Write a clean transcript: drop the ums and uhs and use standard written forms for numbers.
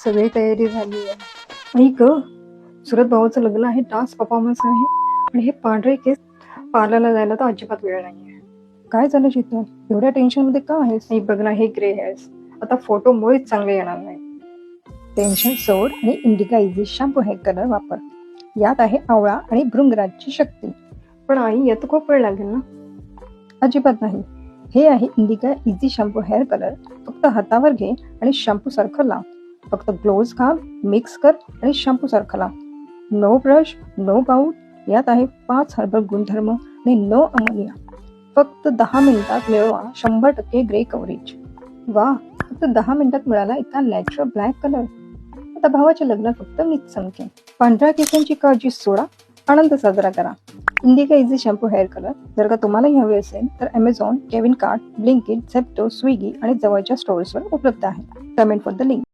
सगळी तयारी झाली आहे. ऐक ग, सुरत भावाचं लग्न आहे, डान्स परफॉर्मन्स आहे आणि हे पांढरे केस पार्लरला जायला तर अजिबात वेळ नाहीये. काय झालं शीतल, एवढ्या टेन्शन मध्ये का आहेस? नाही बघ ना, हे ग्रे हेअर्स आता फोटो मुळीच चांगले येणार नाही. टेन्शन सोड आणि indica easy shampoo hair colour वापर. यात आहे आवळा आणि भृंगराजची शक्ती. पण आई, यात खूप वेळ लागेल ना? अजिबात नाही. हे आहे indica easy shampoo hair colour. फक्त हातावर घे आणि शॅम्पू सारखं लाव. फक्त ग्लोव्ज घाल, मिक्स कर आणि शॅम्पू सारखं लाव. No brush, no powder. यात आहे 5 हर्बल गुणधर्म आणि नो अमोनिया. फक्त 10 मिनिटात मिळवा 100% ग्रे कव्हरेज. वा, फक्त 10 मिनिटात मिळाला इतका नॅचरल ब्लॅक कलर. आता भावाच्या लग्नात फक्त मीच चमकेन. पांढऱ्या केसांची काळजी सोडा, आनंद साजरा करा. Indica easy shampoo hair colour जर का तुम्हालाही हवे असेल तर Amazon, Kevin cart, Blinkit, Zepto, Swiggy आणि जवळच्या स्टोअर्सवर उपलब्ध आहे. Payment for the link.